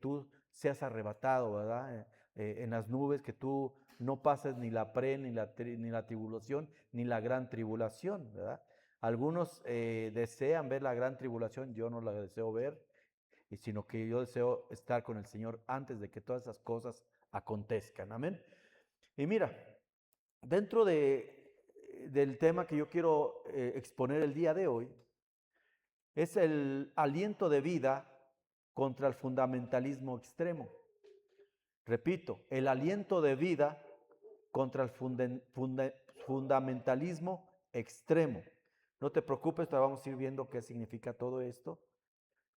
Tú seas arrebatado, ¿verdad? En las nubes, que tú no pases ni la ni la tribulación, ni la gran tribulación, ¿verdad? Algunos desean ver la gran tribulación, yo no la deseo ver, sino que yo deseo estar con el Señor antes de que todas esas cosas acontezcan, amén. Y mira, dentro del tema que yo quiero exponer el día de hoy, es el aliento de vida contra el fundamentalismo extremo. Repito, el aliento de vida contra el fundamentalismo extremo. No te preocupes, te vamos a ir viendo qué significa todo esto.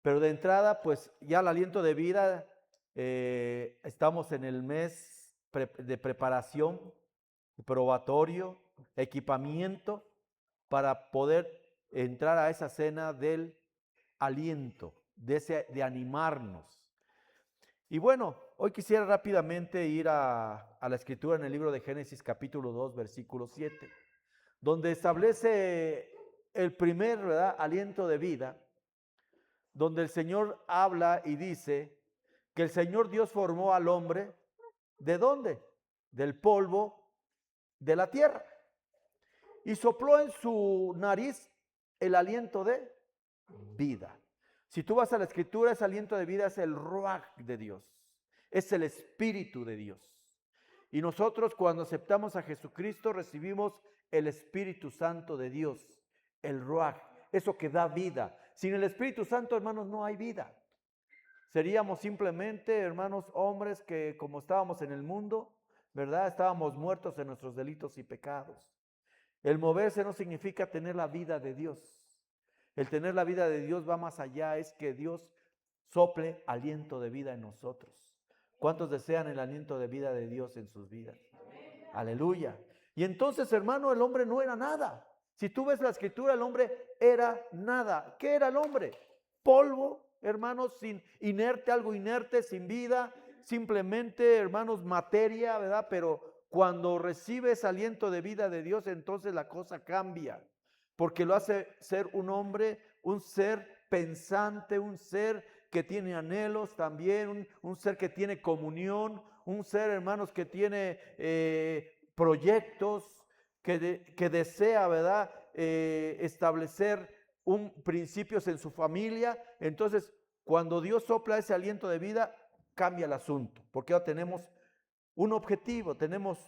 Pero de entrada, pues ya el aliento de vida, estamos en el mes de preparación, probatorio, equipamiento para poder entrar a esa cena del aliento, de animarnos. Y bueno, hoy quisiera rápidamente ir a la escritura en el libro de Génesis capítulo 2, versículo 7, donde establece el primer, ¿verdad?, aliento de vida, donde el Señor habla y dice que el Señor Dios formó al hombre, ¿de dónde? Del polvo de la tierra. Y sopló en su nariz el aliento de vida. Si tú vas a la escritura, ese aliento de vida es el ruaj de Dios, es el Espíritu de Dios. Y nosotros, cuando aceptamos a Jesucristo, recibimos el Espíritu Santo de Dios, el ruaj, eso que da vida. Sin el Espíritu Santo, hermanos, no hay vida. Seríamos simplemente, hermanos, hombres que, como estábamos en el mundo, ¿verdad?, estábamos muertos en nuestros delitos y pecados. El moverse no significa tener la vida de Dios. El tener la vida de Dios va más allá, es que Dios sople aliento de vida en nosotros. ¿Cuántos desean el aliento de vida de Dios en sus vidas? Aleluya. Y entonces, hermano, el hombre no era nada. Si tú ves la escritura, el hombre era nada. ¿Qué era el hombre? Polvo, hermanos, inerte, algo inerte, sin vida, simplemente, hermanos, materia, ¿verdad? Pero cuando recibes aliento de vida de Dios, entonces la cosa cambia, porque lo hace ser un hombre, un ser pensante, un ser que tiene anhelos también, un ser que tiene comunión, un ser, hermanos, que tiene proyectos, que desea, ¿verdad?, establecer principios en su familia. Entonces, cuando Dios sopla ese aliento de vida, cambia el asunto, porque ahora tenemos un objetivo, tenemos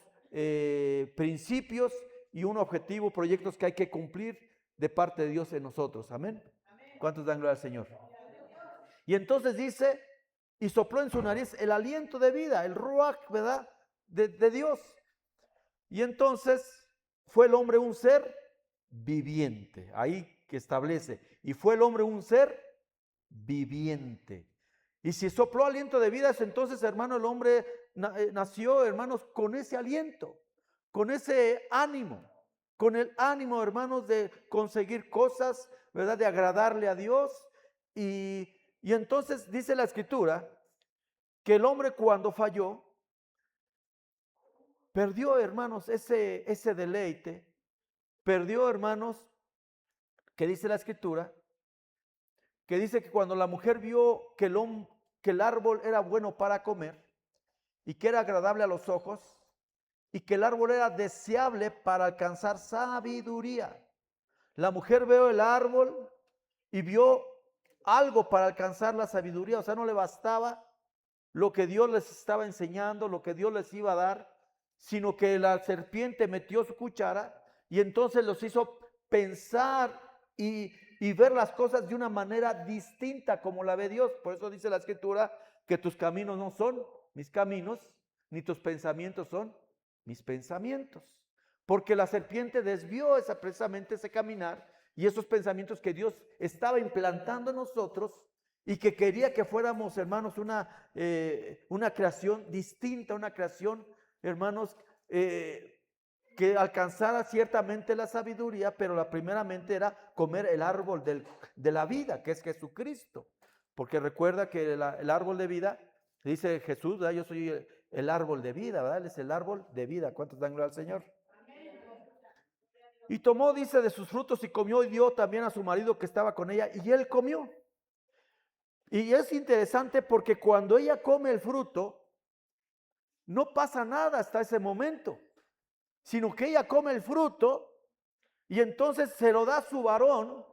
principios y un objetivo, proyectos que hay que cumplir de parte de Dios en nosotros. Amén. ¿Cuántos dan gloria al Señor? Y entonces dice, y sopló en su nariz el aliento de vida, el ruach, ¿verdad?, de Dios. Y entonces fue el hombre un ser viviente, ahí que establece, y fue el hombre un ser viviente. Y si sopló aliento de vida, entonces, hermano, el hombre nació, hermanos, con ese aliento, con ese ánimo, con el ánimo, hermanos, de conseguir cosas, ¿verdad?, de agradarle a Dios. Y entonces dice la escritura que el hombre, cuando falló, perdió, hermanos, ese deleite, perdió, hermanos, que dice la escritura, que dice que cuando la mujer vio que el árbol era bueno para comer y que era agradable a los ojos y que el árbol era deseable para alcanzar sabiduría. La mujer vio el árbol y vio algo para alcanzar la sabiduría, o sea, no le bastaba lo que Dios les estaba enseñando, lo que Dios les iba a dar, sino que la serpiente metió su cuchara y entonces los hizo pensar y ver las cosas de una manera distinta como la ve Dios. Por eso dice la Escritura que tus caminos no son mis caminos, ni tus pensamientos son mis pensamientos. Porque la serpiente desvió precisamente ese caminar y esos pensamientos que Dios estaba implantando en nosotros y que quería que fuéramos, hermanos, una creación distinta, una creación, hermanos, que alcanzara ciertamente la sabiduría, pero la primeramente era comer el árbol de la vida, que es Jesucristo. Porque recuerda que el árbol de vida, dice Jesús, ¿verdad? Yo soy el árbol de vida, ¿verdad? Él es el árbol de vida. ¿Cuántos dan gloria al Señor? Y tomó, dice, de sus frutos y comió y dio también a su marido que estaba con ella y él comió. Y es interesante porque cuando ella come el fruto, no pasa nada hasta ese momento, sino que ella come el fruto y entonces se lo da a su varón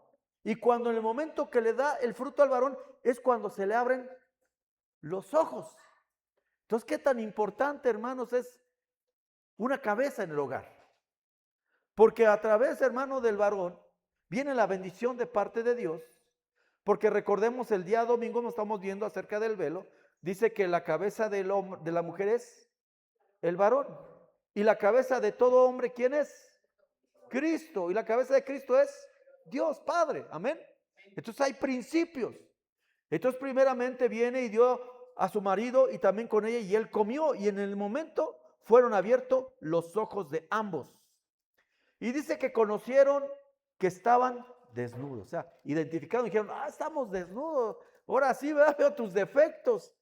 y cuando en el momento que le da el fruto al varón es cuando se le abren los ojos. Entonces, ¿qué tan importante, hermanos, es una cabeza en el hogar? Porque a través, hermano, del varón viene la bendición de parte de Dios. Porque recordemos, el día domingo nos estamos viendo acerca del velo. Dice que la cabeza de la mujer es el varón. Y la cabeza de todo hombre, ¿quién es? Cristo. Y la cabeza de Cristo es Dios Padre. Amén. Entonces hay principios. Entonces primeramente viene y dio a su marido y también con ella y él comió. Y en el momento fueron abiertos los ojos de ambos. Y dice que conocieron que estaban desnudos, o sea, identificaron y dijeron, estamos desnudos, ahora sí veo tus defectos.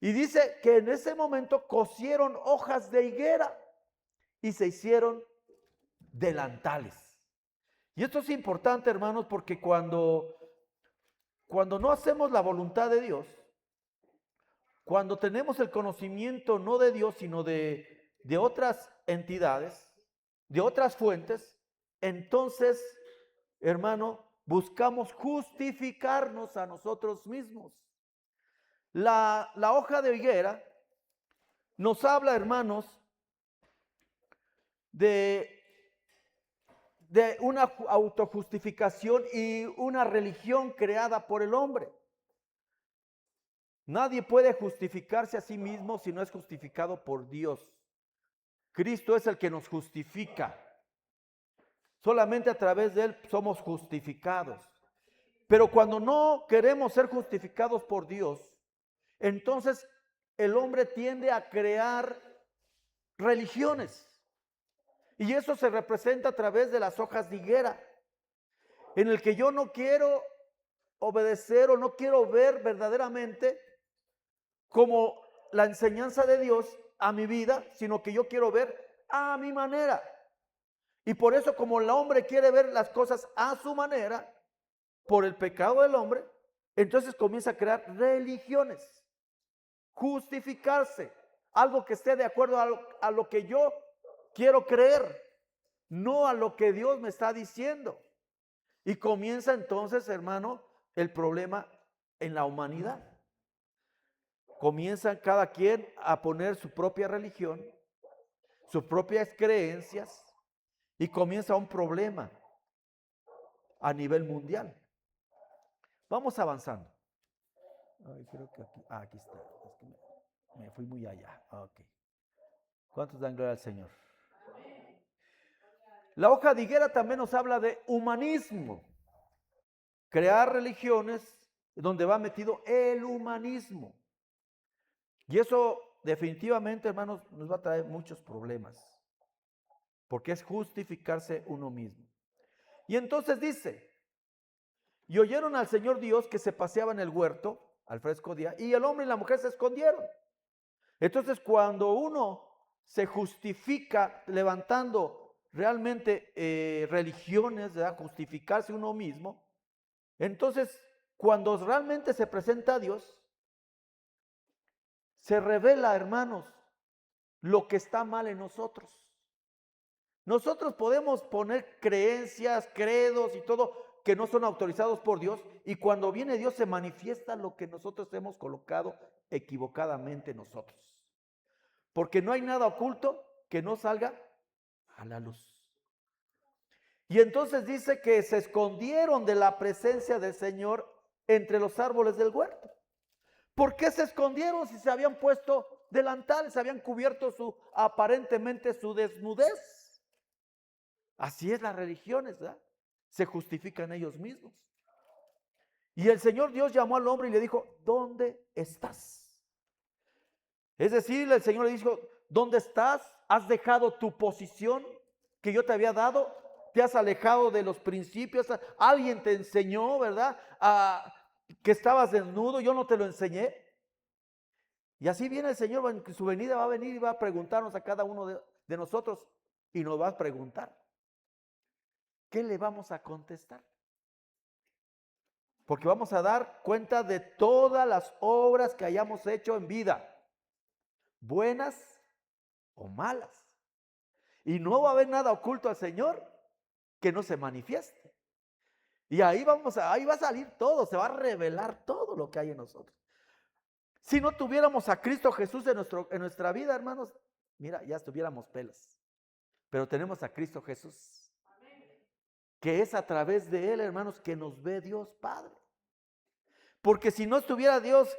Y dice que en ese momento cosieron hojas de higuera y se hicieron delantales. Y esto es importante, hermanos, porque cuando no hacemos la voluntad de Dios, cuando tenemos el conocimiento no de Dios, sino de otras entidades, de otras fuentes, entonces, hermano, buscamos justificarnos a nosotros mismos. La hoja de higuera nos habla, hermanos, de una autojustificación y una religión creada por el hombre. Nadie puede justificarse a sí mismo si no es justificado por Dios. Cristo es el que nos justifica. Solamente a través de Él somos justificados. Pero cuando no queremos ser justificados por Dios, entonces el hombre tiende a crear religiones. Y eso se representa a través de las hojas de higuera, en el que yo no quiero obedecer o no quiero ver verdaderamente como la enseñanza de Dios a mi vida, sino que yo quiero ver a mi manera. Y por eso, como el hombre quiere ver las cosas a su manera, por el pecado del hombre, entonces comienza a crear religiones, justificarse, algo que esté de acuerdo a lo que yo quiero creer, no a lo que Dios me está diciendo. Y comienza entonces, hermano, el problema en la humanidad. Comienzan cada quien a poner su propia religión, sus propias creencias, y comienza un problema a nivel mundial. Vamos avanzando. Ay, creo que aquí está. Es que me fui muy allá. Ok. ¿Cuántos dan gloria al Señor? La hoja de higuera también nos habla de humanismo. Crear religiones donde va metido el humanismo. Y eso definitivamente, hermanos, nos va a traer muchos problemas. Porque es justificarse uno mismo. Y entonces dice, y oyeron al Señor Dios que se paseaba en el huerto al fresco día, y el hombre y la mujer se escondieron. Entonces, cuando uno se justifica levantando realmente religiones, ¿verdad? Justificarse uno mismo, entonces, cuando realmente se presenta a Dios, se revela, hermanos, lo que está mal en nosotros. Nosotros podemos poner creencias, credos y todo que no son autorizados por Dios, y cuando viene Dios se manifiesta lo que nosotros hemos colocado equivocadamente nosotros. Porque no hay nada oculto que no salga a la luz. Y entonces dice que se escondieron de la presencia del Señor entre los árboles del huerto. ¿Por qué se escondieron si se habían puesto delantales, se habían cubierto aparentemente su desnudez? Así es las religiones, ¿verdad? Se justifican ellos mismos. Y el Señor Dios llamó al hombre y le dijo, ¿dónde estás? Es decir, el Señor le dijo, ¿dónde estás? ¿Has dejado tu posición que yo te había dado? ¿Te has alejado de los principios? ¿Alguien te enseñó, verdad? Que estabas desnudo, yo no te lo enseñé. Y así viene el Señor, en su venida va a venir y va a preguntarnos a cada uno de nosotros y nos va a preguntar, ¿qué le vamos a contestar? Porque vamos a dar cuenta de todas las obras que hayamos hecho en vida, buenas o malas. Y no va a haber nada oculto al Señor que no se manifieste. Y ahí va a salir todo, se va a revelar todo lo que hay en nosotros. Si no tuviéramos a Cristo Jesús en nuestra vida, hermanos, mira, ya estuviéramos pelas. Pero tenemos a Cristo Jesús, que es a través de Él, hermanos, que nos ve Dios Padre. Porque si no estuviera Dios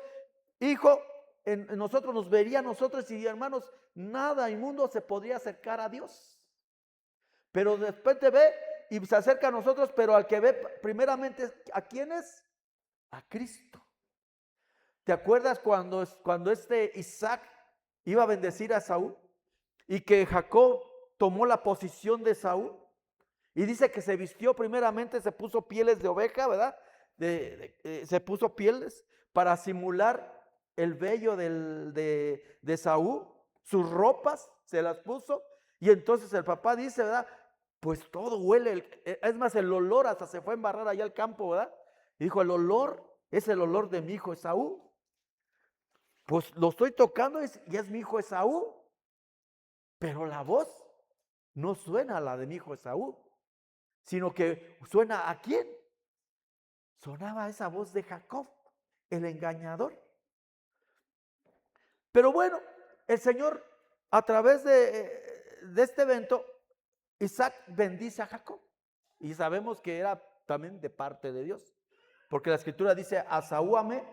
Hijo, en nosotros nos vería a nosotros y, hermanos, nada inmundo se podría acercar a Dios. Pero después te ve y se acerca a nosotros, pero al que ve primeramente, ¿a quién es? A Cristo. ¿Te acuerdas cuando Isaac iba a bendecir a Esaú y que Jacob tomó la posición de Esaú? Y dice que se vistió primeramente, se puso pieles de oveja, ¿verdad? Se puso pieles para simular el vello de Esaú, sus ropas se las puso, y entonces el papá dice, ¿verdad? Pues todo huele, es más, el olor hasta se fue a embarrar allá al campo, ¿verdad? Y dijo, el olor es el olor de mi hijo Esaú. Pues lo estoy tocando y es mi hijo Esaú, pero la voz no suena a la de mi hijo Esaú, sino que suena ¿a quién? Sonaba esa voz de Jacob, el engañador. Pero bueno, el Señor, a través de este evento, Isaac bendice a Jacob. Y sabemos que era también de parte de Dios. Porque la Escritura dice, a Esaú amé,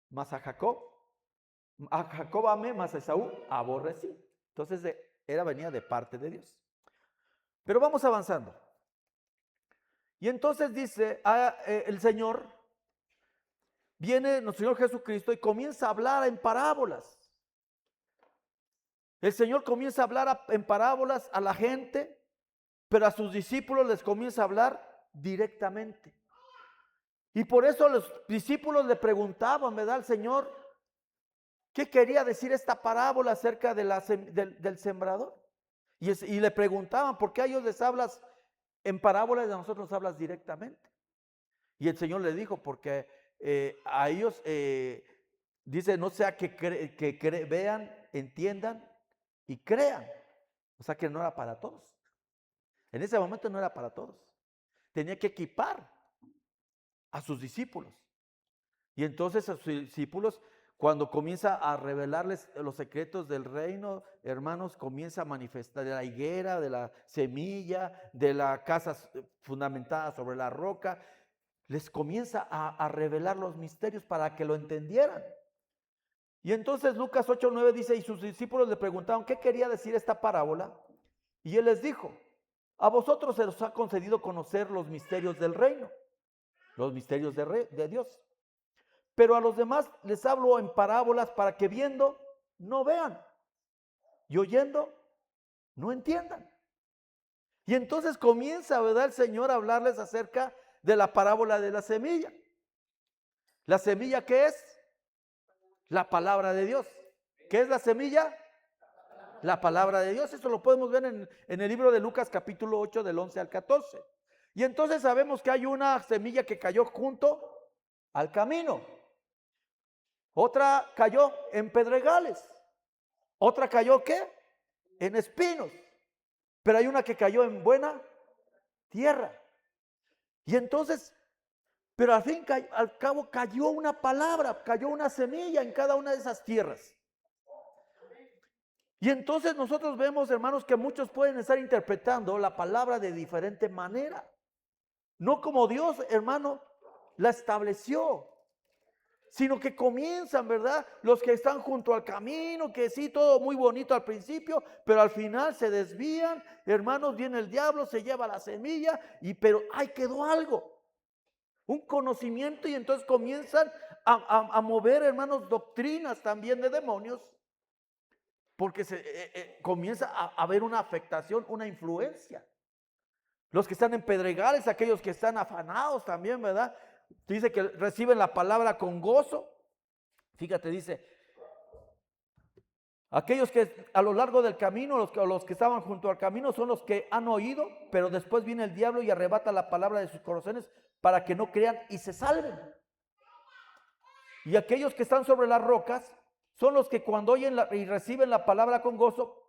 mas a Jacob amé, mas a Esaú aborrecí. Entonces venía de parte de Dios. Pero vamos avanzando. Y entonces dice el Señor, viene nuestro Señor Jesucristo y comienza a hablar en parábolas. El Señor comienza a hablar en parábolas a la gente, pero a sus discípulos les comienza a hablar directamente. Y por eso los discípulos le preguntaban, ¿verdad? Al Señor, ¿qué quería decir esta parábola acerca del sembrador? Y le preguntaban, ¿por qué a ellos les hablas en parábolas y a nosotros nos hablas directamente? Y el Señor le dijo, porque a ellos, dice, no sea que vean, entiendan y crean. O sea que no era para todos. En ese momento no era para todos. Tenía que equipar a sus discípulos. Y entonces a sus discípulos, cuando comienza a revelarles los secretos del reino, hermanos, comienza a manifestar de la higuera, de la semilla, de la casa fundamentada sobre la roca. Les comienza a revelar los misterios para que lo entendieran. Y entonces Lucas 8:9 dice, y sus discípulos le preguntaron, ¿qué quería decir esta parábola? Y él les dijo, a vosotros se os ha concedido conocer los misterios del reino, los misterios de Dios. Pero a los demás les hablo en parábolas para que viendo no vean y oyendo no entiendan. Y entonces comienza, ¿verdad?, el Señor a hablarles acerca de la parábola de la semilla. ¿La semilla qué es? La palabra de Dios. ¿Qué es la semilla? La palabra de Dios. Eso lo podemos ver en el libro de Lucas capítulo 8 del 11 al 14. Y entonces sabemos que hay una semilla que cayó junto al camino. Otra cayó en pedregales. Otra cayó ¿qué? en espinos, pero hay una que cayó en buena tierra. Y entonces, pero al fin, al cabo, cayó una palabra, cayó una semilla en cada una de esas tierras. Y entonces nosotros vemos, hermanos, que muchos pueden estar interpretando la palabra de diferente manera. No como Dios, hermano, la estableció, sino que comienzan, ¿verdad? Los que están junto al camino, que sí, todo muy bonito al principio, pero al final se desvían, hermanos, viene el diablo, se lleva la semilla, pero ahí quedó algo, un conocimiento, y entonces comienzan a mover, hermanos, doctrinas también de demonios, porque comienza a haber una afectación, una influencia. Los que están en pedregales, aquellos que están afanados también, ¿verdad? Dice que reciben la palabra con gozo. Fíjate, dice, aquellos que a lo largo del camino, los que estaban junto al camino, son los que han oído, pero después viene el diablo y arrebata la palabra de sus corazones para que no crean y se salven. Y aquellos que están sobre las rocas son los que cuando oyen y reciben la palabra con gozo,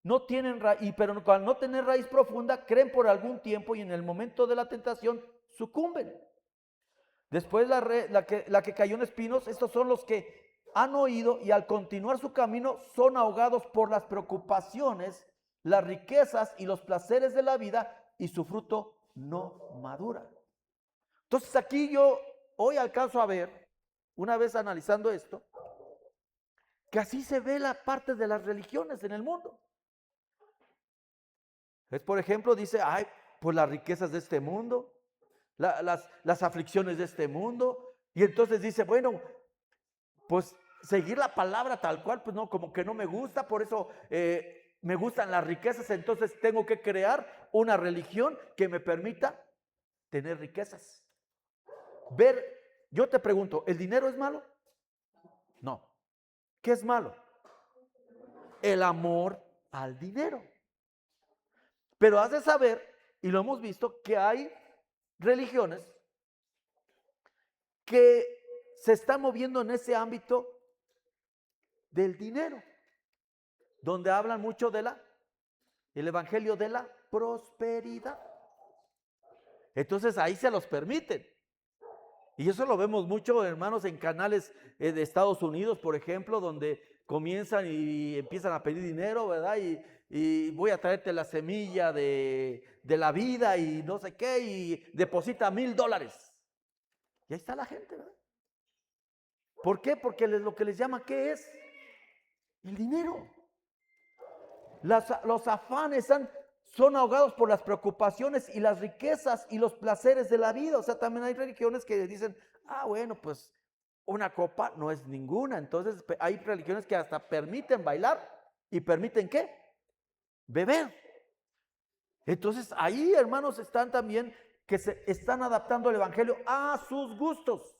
no tienen raíz, pero al no tener raíz profunda, creen por algún tiempo y en el momento de la tentación sucumben. Después la que cayó en espinos, estos son los que han oído y al continuar su camino son ahogados por las preocupaciones, las riquezas y los placeres de la vida, y su fruto no madura. Entonces aquí yo hoy alcanzo a ver, una vez analizando esto, que así se ve la parte de las religiones en el mundo. Es, por ejemplo, dice, ay, pues las riquezas de este mundo, las aflicciones de este mundo, y entonces dice, bueno, pues seguir la palabra tal cual, pues no, como que no me gusta, por eso me gustan las riquezas, entonces tengo que crear una religión que me permita tener riquezas. Yo te pregunto, ¿el dinero es malo? No. ¿Qué es malo? El amor al dinero. Pero has de saber, y lo hemos visto, que hay religiones que se están moviendo en ese ámbito del dinero, donde hablan mucho el evangelio de la prosperidad. Entonces ahí se los permiten. Y eso lo vemos mucho, hermanos, en canales de Estados Unidos, por ejemplo, donde comienzan y empiezan a pedir dinero, ¿verdad? Y voy a traerte la semilla de la vida y no sé qué, y deposita $1,000. Y ahí está la gente, ¿verdad? ¿Por qué? Porque lo que les llama, ¿qué es? El dinero. Los afanes son ahogados por las preocupaciones y las riquezas y los placeres de la vida. O sea, también hay religiones que dicen, bueno, pues una copa no es ninguna. Entonces hay religiones que hasta permiten bailar y permiten ¿qué? Beber. Entonces ahí, hermanos, están también que se están adaptando el evangelio a sus gustos.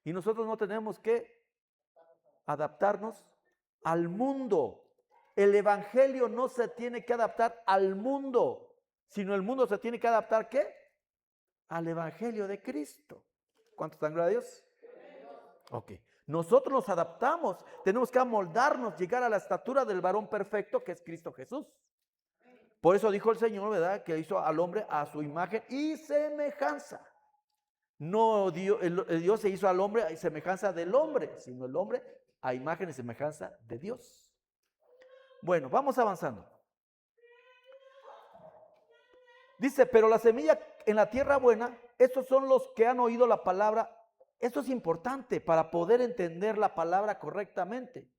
Y nosotros no tenemos que adaptarnos al mundo. El evangelio no se tiene que adaptar al mundo, sino el mundo se tiene que adaptar ¿qué? Al evangelio de Cristo. ¿Cuántos están, gloria a Dios? Ok. Nosotros nos adaptamos, tenemos que amoldarnos, llegar a la estatura del varón perfecto que es Cristo Jesús. Por eso dijo el Señor, ¿verdad? Que hizo al hombre a su imagen y semejanza. No Dios se hizo al hombre a semejanza del hombre, sino el hombre a imagen y semejanza de Dios. Bueno, vamos avanzando. Dice, pero la semilla en la tierra buena, estos son los que han oído la palabra. Esto es importante para poder entender la palabra correctamente.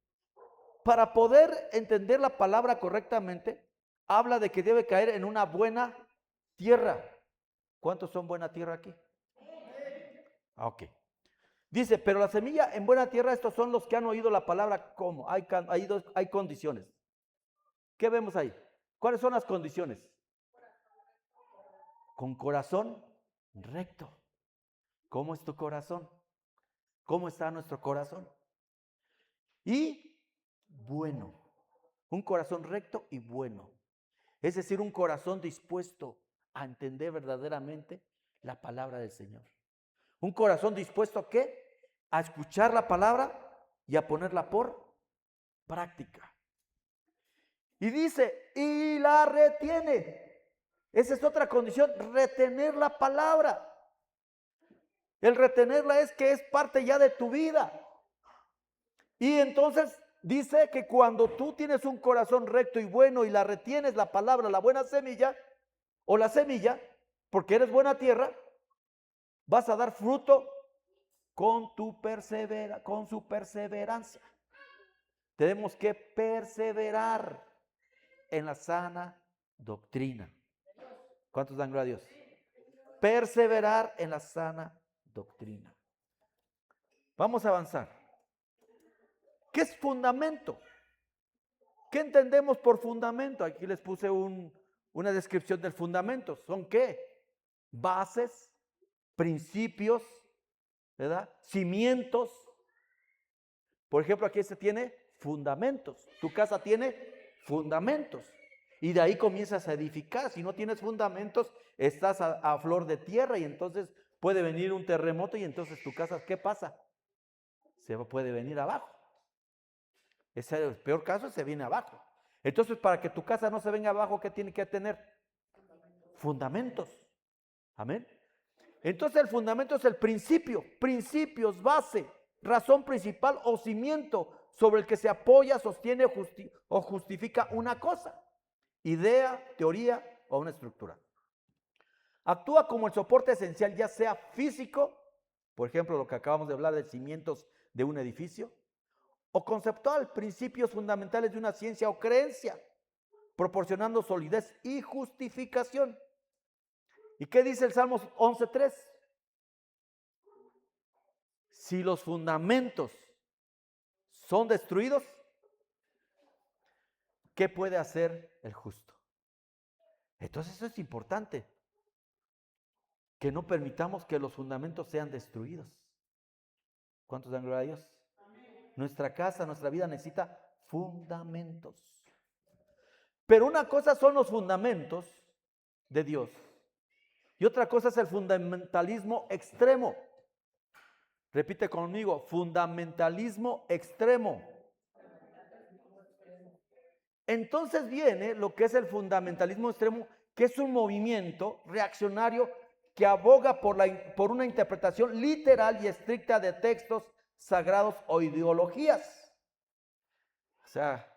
Para poder entender la palabra correctamente, habla de que debe caer en una buena tierra. ¿Cuántos son buena tierra aquí? Ok. Dice, pero la semilla en buena tierra, estos son los que han oído la palabra. ¿Cómo? Hay condiciones. ¿Qué vemos ahí? ¿Cuáles son las condiciones? Con corazón recto. ¿Cómo es tu corazón? ¿Cómo está nuestro corazón? Y bueno. Un corazón recto y bueno. Es decir, un corazón dispuesto a entender verdaderamente la palabra del Señor. Un corazón dispuesto ¿a qué? A escuchar la palabra y a ponerla por práctica. Y dice, y la retiene. Esa es otra condición, retener la palabra. El retenerla es que es parte ya de tu vida. Y entonces dice que cuando tú tienes un corazón recto y bueno y la retienes la palabra, la buena semilla o la semilla, porque eres buena tierra, vas a dar fruto con con su perseverancia. Tenemos que perseverar en la sana doctrina. ¿Cuántos dan gloria a Dios? Perseverar en la sana doctrina. Vamos a avanzar. ¿Qué es fundamento? ¿Qué entendemos por fundamento? Aquí les puse una descripción del fundamento. ¿Son qué? Bases, principios, ¿verdad? Cimientos. Por ejemplo, aquí se tiene fundamentos. Tu casa tiene fundamentos. Y de ahí comienzas a edificar. Si no tienes fundamentos, estás a flor de tierra y entonces puede venir un terremoto y entonces tu casa, ¿qué pasa? Se puede venir abajo. Ese es el peor caso, se viene abajo. Entonces, para que tu casa no se venga abajo, ¿qué tiene que tener? Fundamentos. Amén. Entonces, el fundamento es el principio, principios, base, razón principal o cimiento sobre el que se apoya, sostiene o justifica una cosa, idea, teoría o una estructura. Actúa como el soporte esencial, ya sea físico, por ejemplo, lo que acabamos de hablar de cimientos de un edificio, o conceptual, principios fundamentales de una ciencia o creencia, proporcionando solidez y justificación. ¿Y qué dice el Salmos 11:3? Si los fundamentos son destruidos, ¿qué puede hacer el justo? Entonces eso es importante, que no permitamos que los fundamentos sean destruidos. ¿Cuántos dan gloria a Dios? Nuestra casa, nuestra vida necesita fundamentos. Pero una cosa son los fundamentos de Dios y otra cosa es el fundamentalismo extremo. Repite conmigo, fundamentalismo extremo. Entonces viene lo que es el fundamentalismo extremo, que es un movimiento reaccionario que aboga por una interpretación literal y estricta de textos sagrados o ideologías. O sea,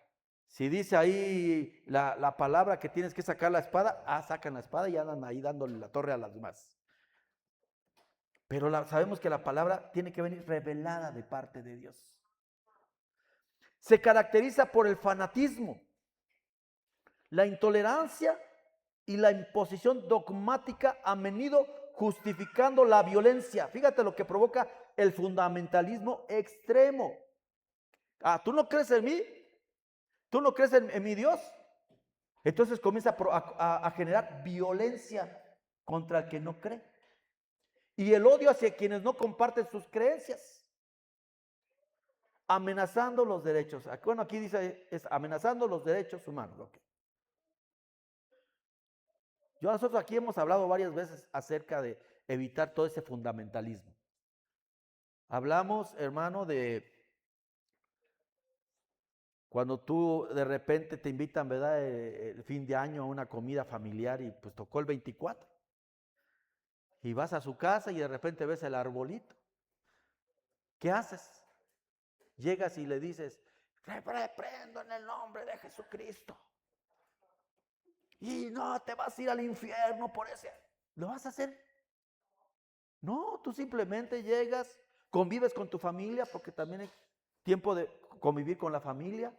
si dice ahí la palabra que tienes que sacar la espada, sacan la espada y andan ahí dándole la torre a las demás. Pero sabemos que la palabra tiene que venir revelada de parte de Dios. Se caracteriza por el fanatismo, la intolerancia y la imposición dogmática, a menudo justificando la violencia. Fíjate lo que provoca el fundamentalismo extremo. ¿Tú no crees en mí? ¿Tú no crees en mi Dios? Entonces comienza a generar violencia contra el que no cree. Y el odio hacia quienes no comparten sus creencias. Amenazando los derechos. Bueno, aquí dice, es amenazando los derechos humanos. Okay. Nosotros aquí hemos hablado varias veces acerca de evitar todo ese fundamentalismo. Hablamos, hermano, de cuando tú de repente te invitan, ¿verdad? El fin de año a una comida familiar y pues tocó el 24. Y vas a su casa y de repente ves el arbolito. ¿Qué haces? Llegas y le dices, reprendo en el nombre de Jesucristo. Y no te vas a ir al infierno por ese. ¿Lo vas a hacer? No, tú simplemente llegas, convives con tu familia, porque también es tiempo de convivir con la familia.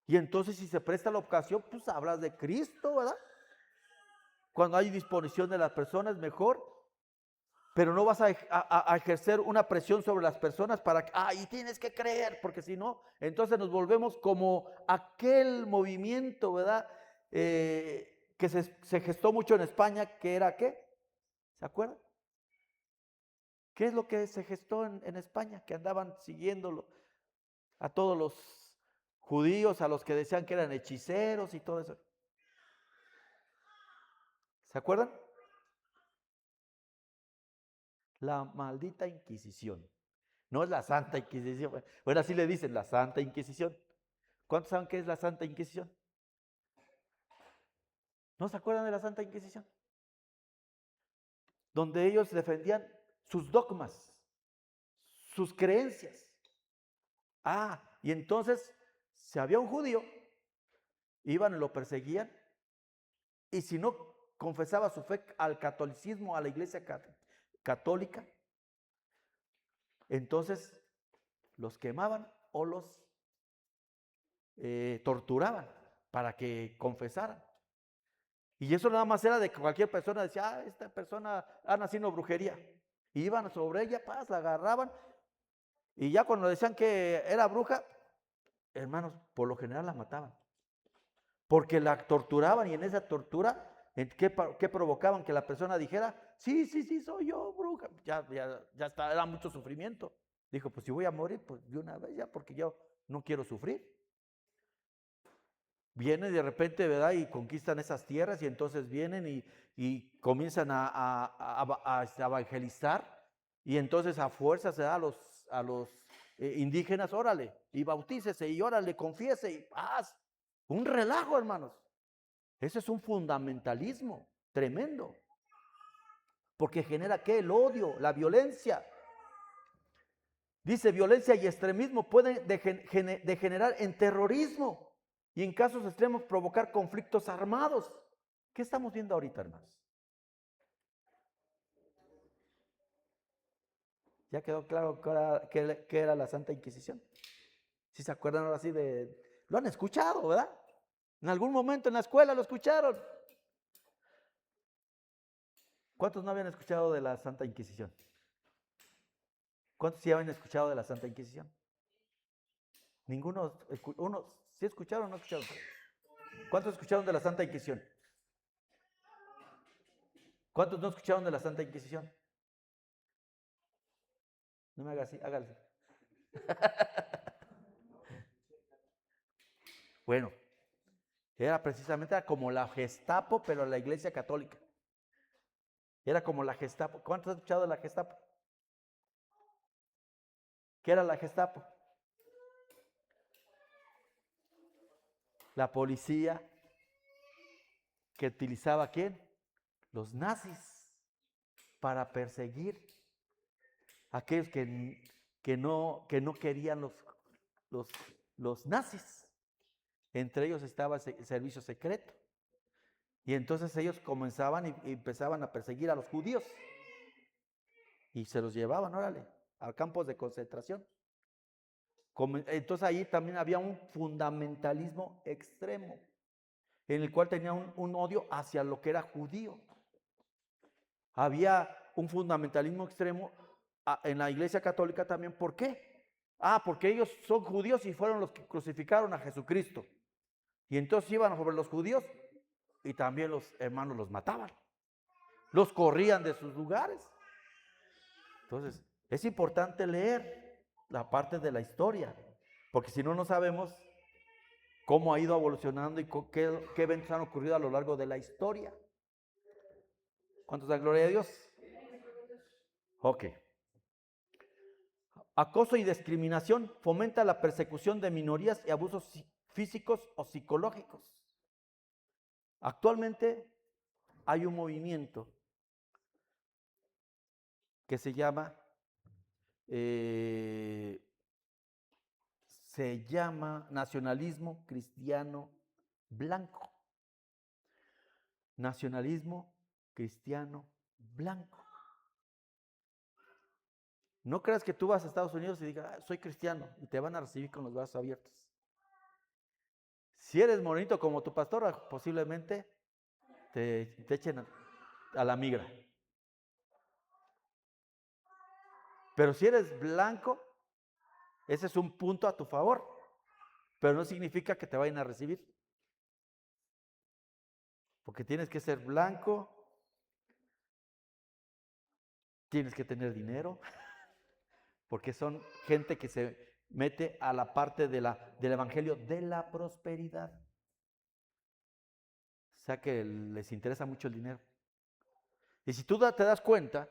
Y entonces si se presta la ocasión, pues hablas de Cristo, ¿verdad? Cuando hay disposición de las personas, mejor. Pero no vas a ejercer una presión sobre las personas para que, y tienes que creer, porque si no, entonces nos volvemos como aquel movimiento, ¿verdad? Que se gestó mucho en España, que era ¿qué? ¿Se acuerdan? ¿Qué es lo que se gestó en España? Que andaban siguiéndolo a todos los judíos, a los que decían que eran hechiceros y todo eso. ¿Se acuerdan? La maldita Inquisición. No es la Santa Inquisición. Bueno, así le dicen, la Santa Inquisición. ¿Cuántos saben qué es la Santa Inquisición? ¿No se acuerdan de la Santa Inquisición? Donde ellos defendían sus dogmas, sus creencias. Y entonces, si había un judío, iban y lo perseguían, y si no confesaba su fe al catolicismo, a la iglesia católica, entonces los quemaban o los torturaban para que confesaran. Y eso nada más era de que cualquier persona decía, esta persona ha nacido brujería. Y iban sobre ella, la agarraban, y ya cuando decían que era bruja, hermanos, por lo general la mataban. Porque la torturaban, y en esa tortura, ¿qué provocaban? Que la persona dijera, sí, soy yo, bruja. Ya está, era mucho sufrimiento. Dijo, pues si voy a morir, pues de una vez ya, porque yo no quiero sufrir. Vienen de repente, ¿verdad? Y conquistan esas tierras, y entonces vienen y comienzan a evangelizar, y entonces a fuerza se da a los indígenas, órale, y bautícese, y órale, confiese, y paz. Un relajo, hermanos. Ese es un fundamentalismo tremendo. Porque genera, ¿qué? El odio, la violencia. Dice, violencia y extremismo pueden degenerar en terrorismo y en casos extremos provocar conflictos armados. ¿Qué estamos viendo ahorita, hermanos? ¿Ya quedó claro qué era la Santa Inquisición? Si se acuerdan ahora sí lo han escuchado, ¿verdad? En algún momento en la escuela lo escucharon. ¿Cuántos no habían escuchado de la Santa Inquisición? ¿Cuántos sí habían escuchado de la Santa Inquisición? Ninguno. ¿Sí escucharon o no escucharon? ¿Cuántos escucharon de la Santa Inquisición? ¿Cuántos no escucharon de la Santa Inquisición? No me haga así, hágale. Bueno, era como la Gestapo, pero la Iglesia Católica. Era como la Gestapo. ¿Cuántos han escuchado de la Gestapo? ¿Qué era la Gestapo? La policía que utilizaba ¿quién? Los nazis para perseguir a aquellos que no querían los nazis. Entre ellos estaba el servicio secreto. Y entonces ellos comenzaban y empezaban a perseguir a los judíos. Y se los llevaban, órale, a campos de concentración. Entonces ahí también había un fundamentalismo extremo, en el cual tenía un odio hacia lo que era judío. Había un fundamentalismo extremo en la Iglesia Católica también. ¿Por qué? Porque ellos son judíos y fueron los que crucificaron a Jesucristo. Y entonces iban sobre los judíos y también los hermanos los mataban. Los corrían de sus lugares. Entonces, es importante leer la parte de la historia, porque si no, no sabemos cómo ha ido evolucionando y qué eventos han ocurrido a lo largo de la historia. ¿Cuántos dan gloria a Dios? Ok. Acoso y discriminación fomenta la persecución de minorías y abusos físicos o psicológicos. Actualmente hay un movimiento que se llama nacionalismo cristiano blanco. Nacionalismo cristiano blanco. No creas que tú vas a Estados Unidos y digas, soy cristiano, y te van a recibir con los brazos abiertos. Si eres morenito como tu pastor, posiblemente te echen a la migra. Pero si eres blanco, ese es un punto a tu favor, pero no significa que te vayan a recibir. Porque tienes que ser blanco, tienes que tener dinero, porque son gente que se mete a la parte del evangelio de la prosperidad. O sea que les interesa mucho el dinero. Y si tú te das cuenta,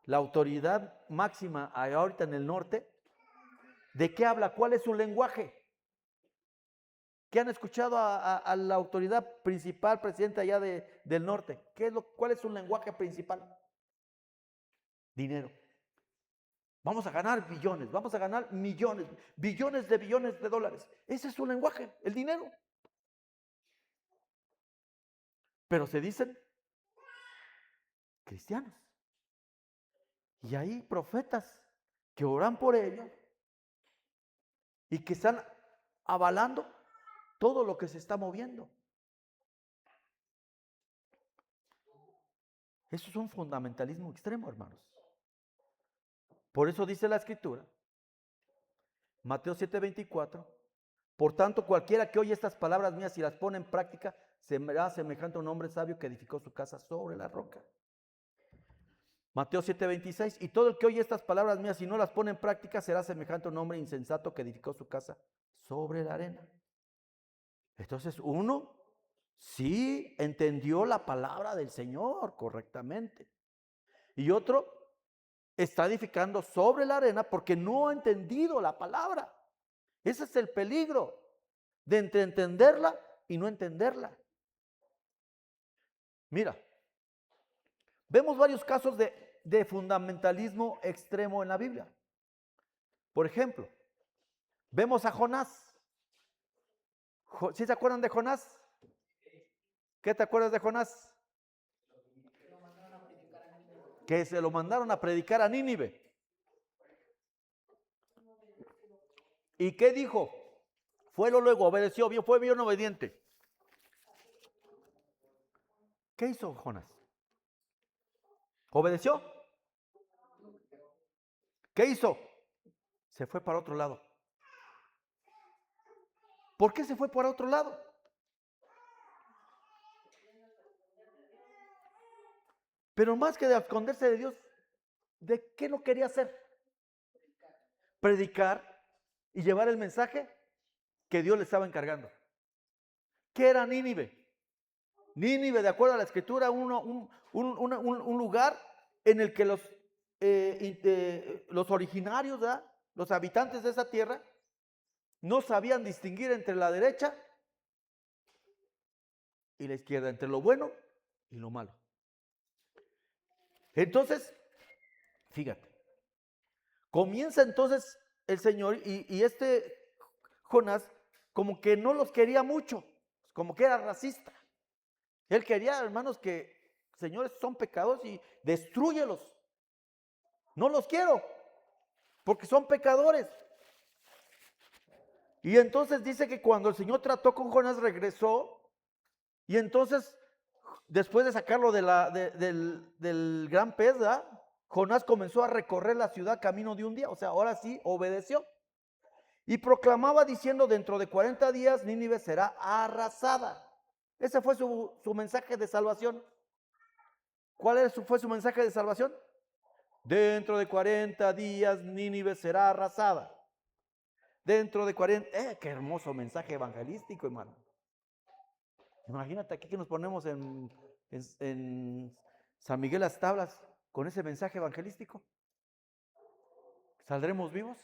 la autoridad máxima ahorita en el norte ¿De qué habla? ¿Cuál es su lenguaje? ¿Qué han escuchado a la autoridad principal, presidente allá del norte? ¿Cuál es su lenguaje principal? Dinero. Vamos a ganar billones, vamos a ganar millones, billones de dólares. Ese es su lenguaje, el dinero. Pero se dicen cristianos. Y hay profetas que oran por ellos y que están avalando todo lo que se está moviendo. Eso es un fundamentalismo extremo, hermanos. Por eso dice la Escritura, Mateo 7:24, por tanto cualquiera que oye estas palabras mías y las pone en práctica, será semejante a un hombre sabio que edificó su casa sobre la roca. Mateo 7:26, y todo el que oye estas palabras mías y no las pone en práctica, será semejante a un hombre insensato que edificó su casa sobre la arena. Entonces uno sí entendió la palabra del Señor correctamente. Y otro está edificando sobre la arena porque no ha entendido la palabra. Ese es el peligro de entenderla y no entenderla. Mira, vemos varios casos de fundamentalismo extremo en la Biblia. Por ejemplo, vemos a Jonás. ¿Sí se acuerdan de Jonás? ¿Qué te acuerdas de Jonás? Que se lo mandaron a predicar a Nínive. ¿Y qué dijo? Luego, obedeció, fue bien obediente. ¿Qué hizo Jonás? ¿Obedeció? ¿Qué hizo? Se fue para otro lado. ¿Por qué se fue para otro lado? Pero más que de esconderse de Dios, ¿de qué no quería hacer? Predicar y llevar el mensaje que Dios le estaba encargando. ¿Qué era Nínive? Nínive, de acuerdo a la Escritura, un lugar en el que los originarios, ¿verdad?, los habitantes de esa tierra, no sabían distinguir entre la derecha y la izquierda, entre lo bueno y lo malo. Entonces, fíjate, comienza entonces el Señor y Jonás como que no los quería mucho, como que era racista. Él quería, hermanos, que, señores, son pecados y destrúyelos. No los quiero, porque son pecadores. Y entonces dice que cuando el Señor trató con Jonás, regresó. Y entonces, después de sacarlo del gran pez, ¿verdad?, Jonás comenzó a recorrer la ciudad camino de un día. O sea, ahora sí obedeció. Y proclamaba diciendo, dentro de 40 días Nínive será arrasada. Ese fue su mensaje de salvación. ¿Cuál fue su mensaje de salvación? Dentro de 40 días Nínive será arrasada. Dentro de 40... qué hermoso mensaje evangelístico, hermano. Imagínate aquí que nos ponemos en San Miguel Las Tablas con ese mensaje evangelístico. ¿Saldremos vivos?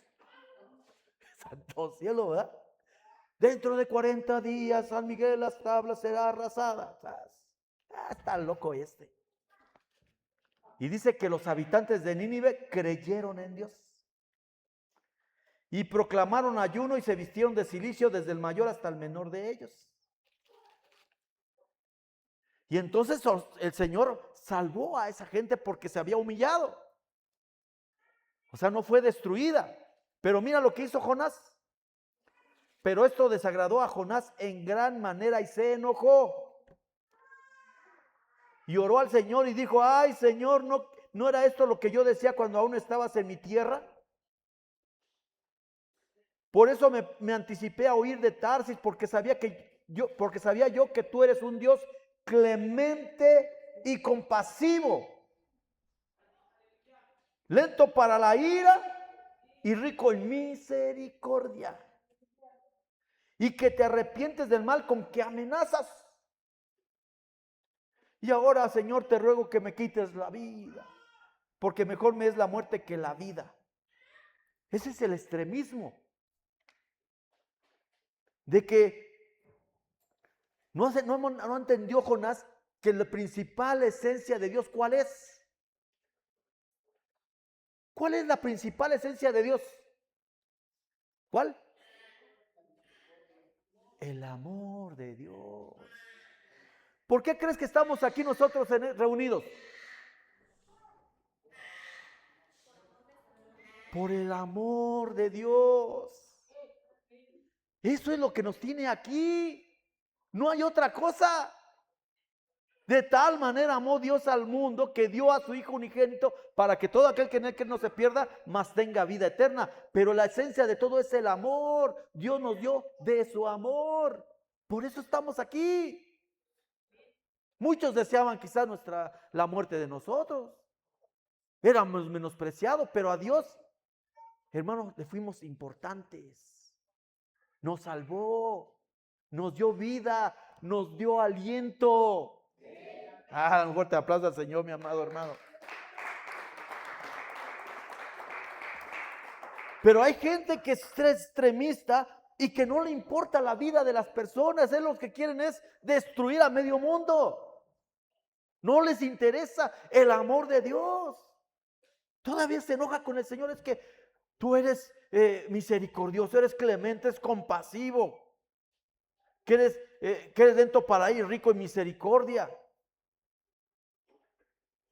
Santo cielo, ¿verdad? Dentro de 40 días San Miguel Las Tablas será arrasada. Está loco este. Y dice que los habitantes de Nínive creyeron en Dios. Y proclamaron ayuno y se vistieron de cilicio desde el mayor hasta el menor de ellos. Y entonces el Señor salvó a esa gente porque se había humillado. O sea, no fue destruida. Pero mira lo que hizo Jonás. Pero esto desagradó a Jonás en gran manera y se enojó. Y oró al Señor y dijo, ay Señor, ¿no era esto lo que yo decía cuando aún estabas en mi tierra? Por eso me anticipé a huir de Tarsis, porque sabía yo que tú eres un Dios clemente y compasivo, lento para la ira y rico en misericordia, y que te arrepientes del mal con que amenazas. Y ahora, Señor, te ruego que me quites la vida, porque mejor me es la muerte que la vida. Ese es el extremismo. De que no entendió Jonás que la principal esencia de Dios, ¿cuál es? ¿Cuál es la principal esencia de Dios? ¿Cuál? El amor de Dios. ¿Por qué crees que estamos aquí nosotros reunidos? Por el amor de Dios. Eso es lo que nos tiene aquí. No hay otra cosa. De tal manera amó Dios al mundo que dio a su Hijo unigénito para que todo aquel que en él no se pierda, mas tenga vida eterna. Pero la esencia de todo es el amor. Dios nos dio de su amor. Por eso estamos aquí. Muchos deseaban quizás la muerte de nosotros. Éramos menospreciados, pero a Dios, hermanos, le fuimos importantes. Nos salvó, nos dio vida, nos dio aliento. Un fuerte aplauso al Señor, mi amado hermano. Pero hay gente que es extremista y que no le importa la vida de las personas. Lo que quieren es destruir a medio mundo. No les interesa el amor de Dios. Todavía se enoja con el Señor. Es que tú eres misericordioso, eres clemente, eres compasivo. Que eres lento para ir, rico en misericordia.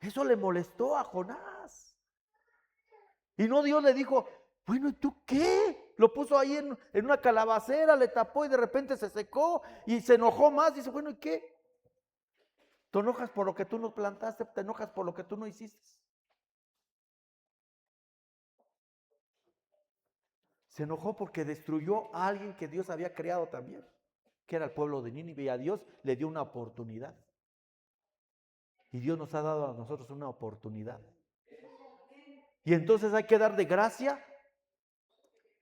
Eso le molestó a Jonás. Y no, Dios le dijo, bueno, ¿y tú qué? Lo puso ahí en una calabacera, le tapó y de repente se secó y se enojó más. Dice, bueno, ¿y qué? ¿Te enojas por lo que tú no plantaste? ¿Te enojas por lo que tú no hiciste? Se enojó porque destruyó a alguien que Dios había creado también, que era el pueblo de Nínive, y a Dios le dio una oportunidad. Y Dios nos ha dado a nosotros una oportunidad. Y entonces hay que dar de gracia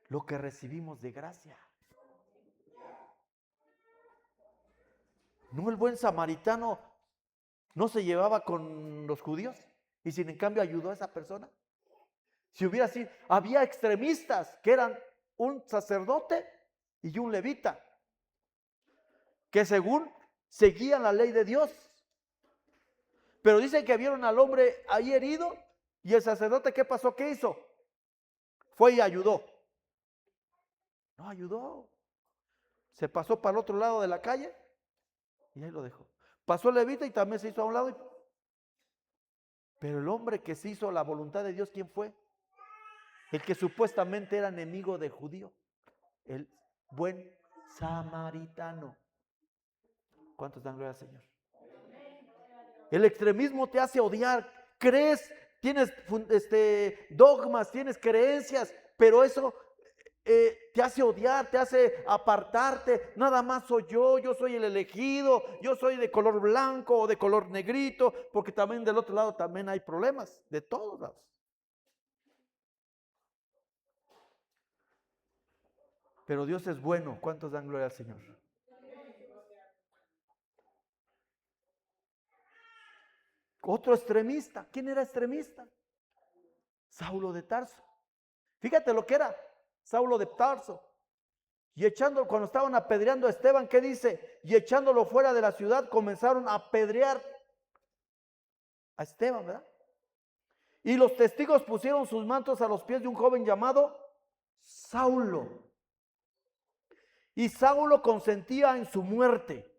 lo que recibimos de gracia. No, el buen samaritano no se llevaba con los judíos y sin en cambio ayudó a esa persona. Si hubiera sido, había extremistas que eran un sacerdote y un levita, que según seguían la ley de Dios. Pero dicen que vieron al hombre ahí herido y el sacerdote, ¿qué pasó? ¿Qué hizo? Fue y ayudó. No ayudó. Se pasó para el otro lado de la calle y ahí lo dejó. Pasó el levita y también se hizo a un lado. Pero el hombre que se hizo la voluntad de Dios, ¿quién fue? El que supuestamente era enemigo de judío. El buen samaritano. ¿Cuántos dan gloria al Señor? El extremismo te hace odiar. Crees, tienes dogmas, tienes creencias, pero eso te hace odiar, te hace apartarte. Nada más soy yo soy el elegido, yo soy de color blanco o de color negrito, porque también del otro lado también hay problemas, de todos lados. Pero Dios es bueno. ¿Cuántos dan gloria al Señor? Otro extremista. ¿Quién era extremista? Saulo de Tarso. Fíjate lo que era Saulo de Tarso. Y cuando estaban apedreando a Esteban, ¿qué dice? Y echándolo fuera de la ciudad, comenzaron a apedrear a Esteban, ¿verdad? Y los testigos pusieron sus mantos a los pies de un joven llamado Saulo. Y Saulo consentía en su muerte.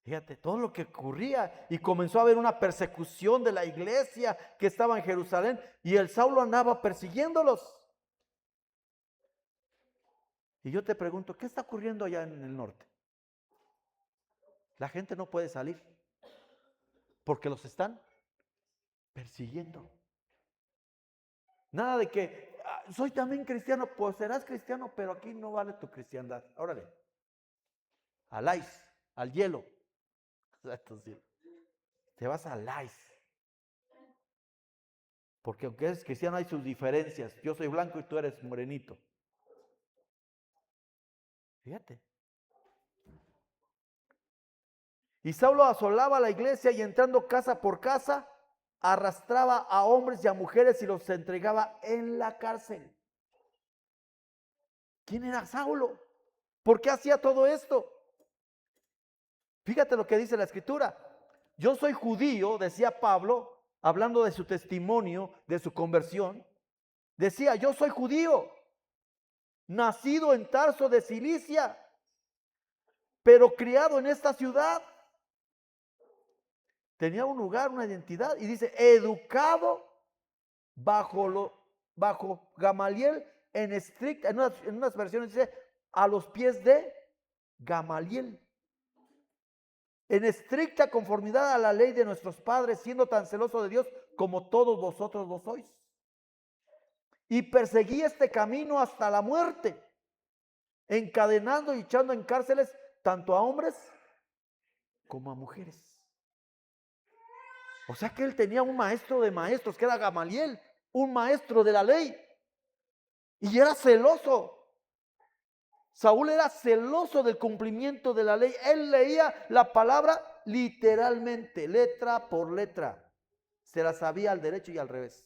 Fíjate todo lo que ocurría, y comenzó a haber una persecución de la iglesia que estaba en Jerusalén, y el Saulo andaba persiguiéndolos. Y yo te pregunto, ¿qué está ocurriendo allá en el norte? La gente no puede salir porque los están persiguiendo. Nada de que soy también cristiano. Pues serás cristiano, pero aquí no vale tu cristiandad. Órale, al ice, al hielo. Te vas al ice. Porque aunque eres cristiano hay sus diferencias. Yo soy blanco y tú eres morenito. Fíjate. Y Saulo asolaba la iglesia y entrando casa por casa, arrastraba a hombres y a mujeres y los entregaba en la cárcel. ¿Quién era Saulo? ¿Por qué hacía todo esto? Fíjate lo que dice la Escritura. Yo soy judío, decía Pablo, hablando de su testimonio, de su conversión. Decía, yo soy judío, nacido en Tarso de Cilicia, pero criado en esta ciudad. Tenía un lugar, una identidad, y dice, educado bajo Gamaliel en estricta, en unas versiones dice, a los pies de Gamaliel, en estricta conformidad a la ley de nuestros padres, siendo tan celoso de Dios como todos vosotros lo sois. Y perseguí este camino hasta la muerte, encadenando y echando en cárceles tanto a hombres como a mujeres. O sea que él tenía un maestro de maestros, que era Gamaliel, un maestro de la ley. Y era celoso. Saúl era celoso del cumplimiento de la ley. Él leía la palabra literalmente, letra por letra. Se la sabía al derecho y al revés.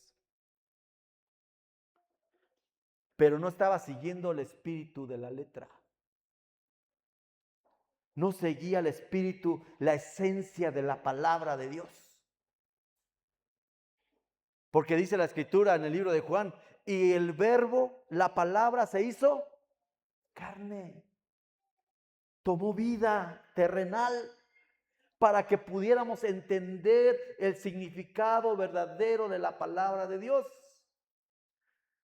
Pero no estaba siguiendo el espíritu de la letra. No seguía el espíritu, la esencia de la palabra de Dios. Porque dice la Escritura en el libro de Juan, y el verbo, la palabra se hizo carne, tomó vida terrenal para que pudiéramos entender el significado verdadero de la palabra de Dios.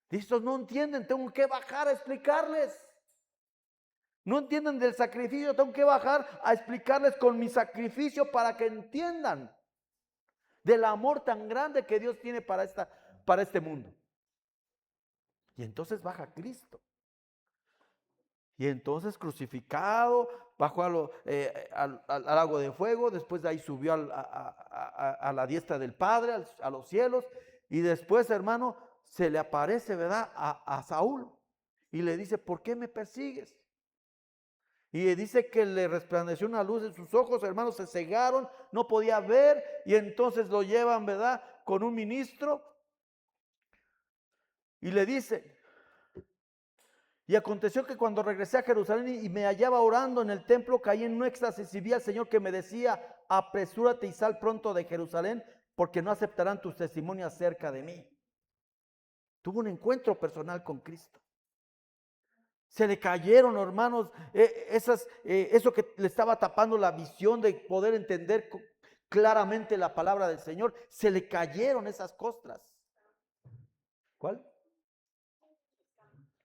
Y estos no entienden, tengo que bajar a explicarles. No entienden del sacrificio, tengo que bajar a explicarles con mi sacrificio para que entiendan del amor tan grande que Dios tiene para este mundo. Y entonces baja Cristo. Y entonces crucificado, bajó al lago de fuego, después de ahí subió a la diestra del Padre, a los cielos, y después, hermano, se le aparece, ¿verdad?, a Saúl, y le dice, ¿por qué me persigues? Y dice que le resplandeció una luz en sus ojos, hermanos, se cegaron, no podía ver, y entonces lo llevan, ¿verdad?, con un ministro, y le dice, y aconteció que cuando regresé a Jerusalén y me hallaba orando en el templo, caí en un éxtasis y vi al Señor que me decía, apresúrate y sal pronto de Jerusalén, porque no aceptarán tus testimonios acerca de mí. Tuvo un encuentro personal con Cristo. Se le cayeron, hermanos, eso que le estaba tapando la visión de poder entender claramente la palabra del Señor. Se le cayeron esas costras. ¿Cuál?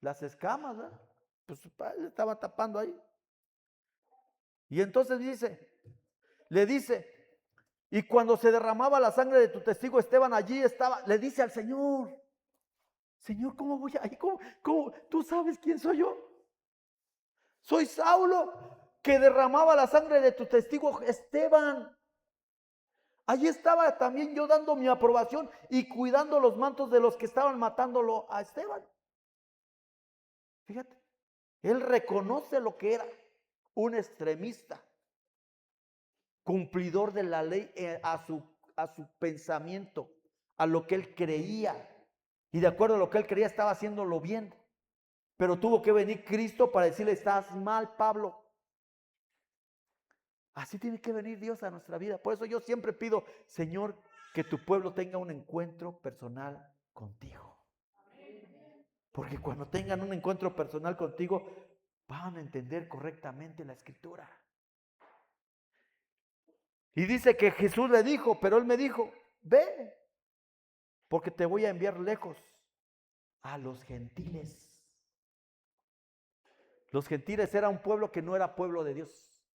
Las escamas, ¿verdad? Pues su padre le estaba tapando ahí. Y entonces le dice, y cuando se derramaba la sangre de tu testigo Esteban, allí estaba, le dice al Señor, Señor, ¿cómo voy ahí? ¿Cómo? ¿Tú sabes quién soy yo? Soy Saulo, que derramaba la sangre de tu testigo Esteban. Allí estaba también yo dando mi aprobación y cuidando los mantos de los que estaban matándolo a Esteban. Fíjate, él reconoce lo que era un extremista, cumplidor de la ley a su pensamiento, a lo que él creía. Y de acuerdo a lo que él creía estaba haciéndolo bien. Pero tuvo que venir Cristo para decirle, estás mal, Pablo. Así tiene que venir Dios a nuestra vida. Por eso yo siempre pido, Señor, que tu pueblo tenga un encuentro personal contigo. Porque cuando tengan un encuentro personal contigo, van a entender correctamente la Escritura. Y dice que Jesús le dijo, pero él me dijo, ve, porque te voy a enviar lejos a los gentiles. Los gentiles era un pueblo que no era pueblo de Dios.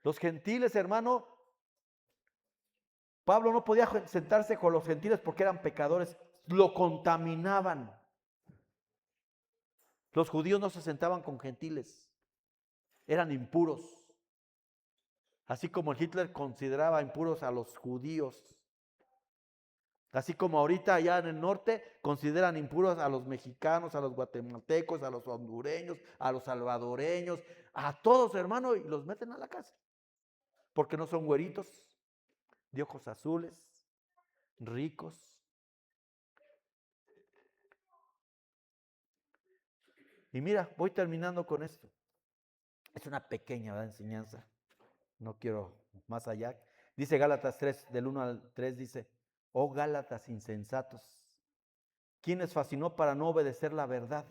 Los gentiles, hermano, Pablo no podía sentarse con los gentiles porque eran pecadores, lo contaminaban. Los judíos no se sentaban con gentiles, eran impuros. Así como Hitler consideraba impuros a los judíos. Así como ahorita allá en el norte consideran impuros a los mexicanos, a los guatemaltecos, a los hondureños, a los salvadoreños, a todos, hermano, y los meten a la cárcel. Porque no son güeritos, de ojos azules, ricos. Y mira, voy terminando con esto. Es una pequeña, ¿verdad?, enseñanza. No quiero más allá. Dice Gálatas 3, del 1 al 3, dice: oh Gálatas insensatos, ¿quién les fascinó para no obedecer la verdad?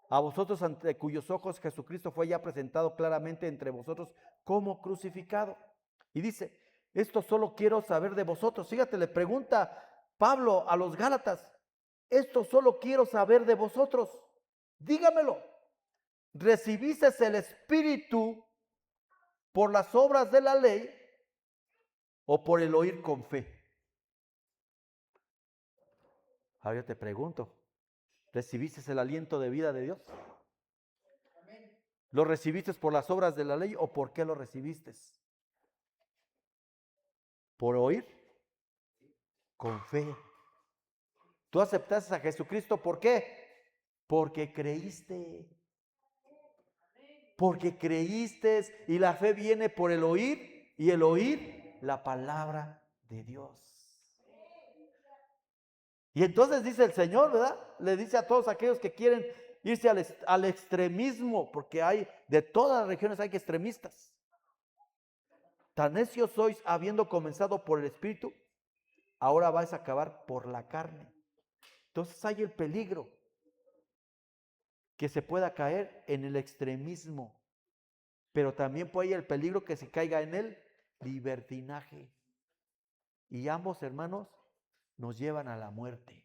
A vosotros, ante cuyos ojos Jesucristo fue ya presentado claramente entre vosotros como crucificado. Y dice: esto solo quiero saber de vosotros. Fíjate, le pregunta Pablo a los Gálatas: esto solo quiero saber de vosotros. Dígamelo. ¿Recibiste el Espíritu por las obras de la ley o por el oír con fe? Ahora yo te pregunto, ¿recibiste el aliento de vida de Dios? ¿Lo recibiste por las obras de la ley o por qué lo recibiste? ¿Por oír? Con fe. Tú aceptaste a Jesucristo, ¿por qué? Porque creíste. Porque creíste, y la fe viene por el oír, y el oír la palabra de Dios. Y entonces dice el Señor, ¿verdad? Le dice a todos aquellos que quieren irse al extremismo, porque hay de todas las regiones hay extremistas. Tan necios sois, habiendo comenzado por el Espíritu, ahora vais a acabar por la carne. Entonces hay el peligro que se pueda caer en el extremismo, pero también puede haber el peligro que se caiga en el libertinaje. Y ambos, hermanos, nos llevan a la muerte.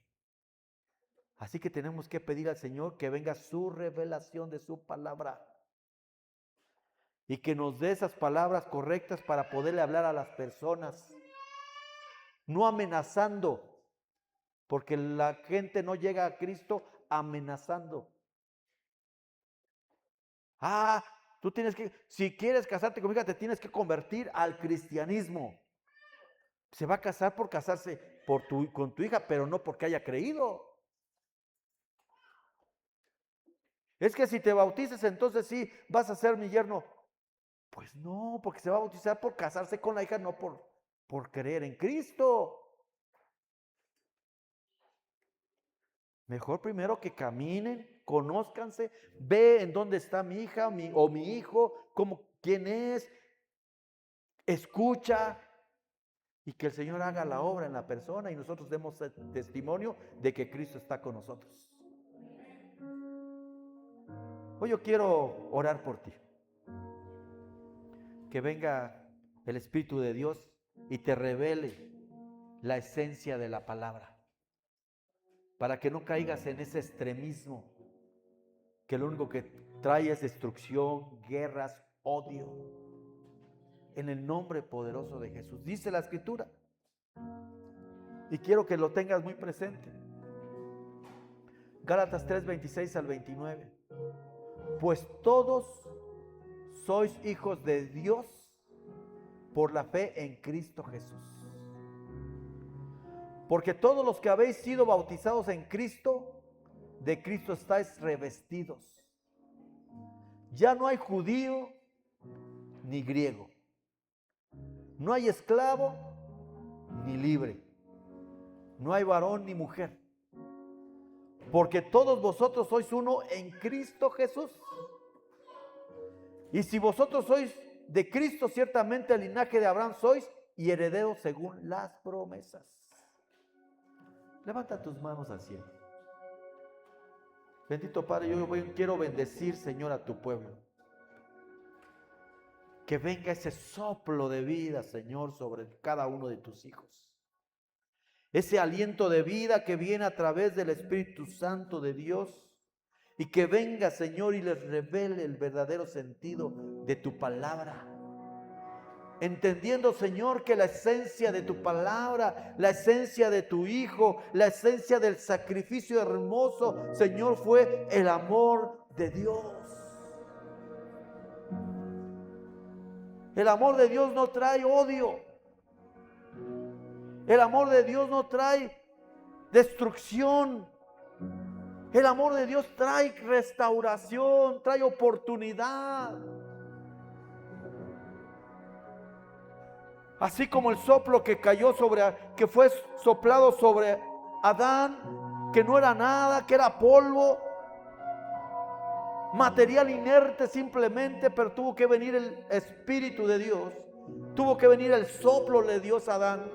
Así que tenemos que pedir al Señor que venga su revelación de su palabra y que nos dé esas palabras correctas para poderle hablar a las personas, no amenazando, porque la gente no llega a Cristo amenazando. Ah, tú tienes que, si quieres casarte conmigo, te tienes que convertir al cristianismo. Se va a casar por casarse con tu hija, pero no porque haya creído. Es que si te bautizas, entonces sí, vas a ser mi yerno. Pues no, porque se va a bautizar por casarse con la hija, no por creer en Cristo. Mejor primero que caminen, conózcanse, ve en dónde está mi hija o mi hijo, quién es, escucha, y que el Señor haga la obra en la persona y nosotros demos testimonio de que Cristo está con nosotros. Hoy yo quiero orar por ti. Que venga el Espíritu de Dios y te revele la esencia de la palabra, para que no caigas en ese extremismo que lo único que trae es destrucción, guerras, odio. En el nombre poderoso de Jesús, dice la Escritura, y quiero que lo tengas muy presente. Gálatas 3, 26 al 29. Pues todos sois hijos de Dios por la fe en Cristo Jesús. Porque todos los que habéis sido bautizados en Cristo, de Cristo estáis revestidos. Ya no hay judío ni griego, no hay esclavo ni libre, no hay varón ni mujer, porque todos vosotros sois uno en Cristo Jesús. Y si vosotros sois de Cristo, ciertamente el linaje de Abraham sois y herederos según las promesas. Levanta tus manos al cielo. Bendito Padre, yo quiero bendecir, Señor, a tu pueblo. Que venga ese soplo de vida, Señor, sobre cada uno de tus hijos. Ese aliento de vida que viene a través del Espíritu Santo de Dios. Y que venga, Señor, y les revele el verdadero sentido de tu palabra. Entendiendo, Señor, que la esencia de tu palabra, la esencia de tu Hijo, la esencia del sacrificio hermoso, Señor, fue el amor de Dios. El amor de Dios no trae odio. El amor de Dios no trae destrucción. El amor de Dios trae restauración, trae oportunidad. Así como el soplo que cayó que fue soplado sobre Adán, que no era nada, que era polvo, material inerte simplemente, pero tuvo que venir el Espíritu de Dios, tuvo que venir el soplo de Dios a Adán,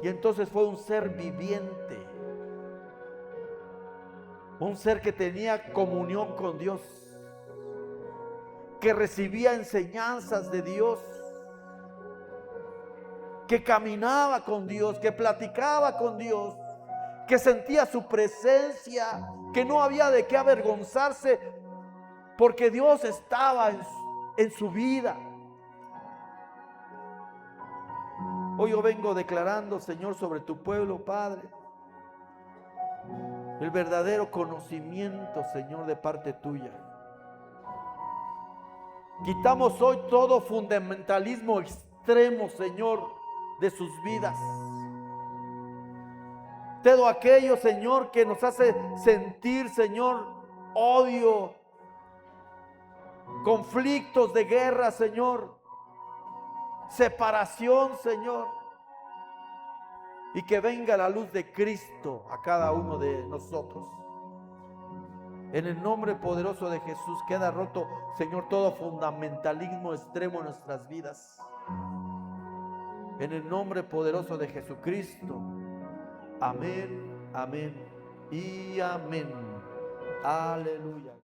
y entonces fue un ser viviente, un ser que tenía comunión con Dios, que recibía enseñanzas de Dios, que caminaba con Dios, que platicaba con Dios, que sentía su presencia, que no había de qué avergonzarse, porque Dios estaba en su vida. Hoy yo vengo declarando, Señor, sobre tu pueblo, Padre, el verdadero conocimiento, Señor, de parte tuya. Quitamos hoy todo fundamentalismo extremo, Señor, de sus vidas. Todo aquello, Señor, que nos hace sentir, Señor, odio, conflictos de guerra, Señor, separación, Señor, y que venga la luz de Cristo a cada uno de nosotros. En el nombre poderoso de Jesús queda roto, Señor, todo fundamentalismo extremo en nuestras vidas. En el nombre poderoso de Jesucristo. Amén, amén y amén. Aleluya.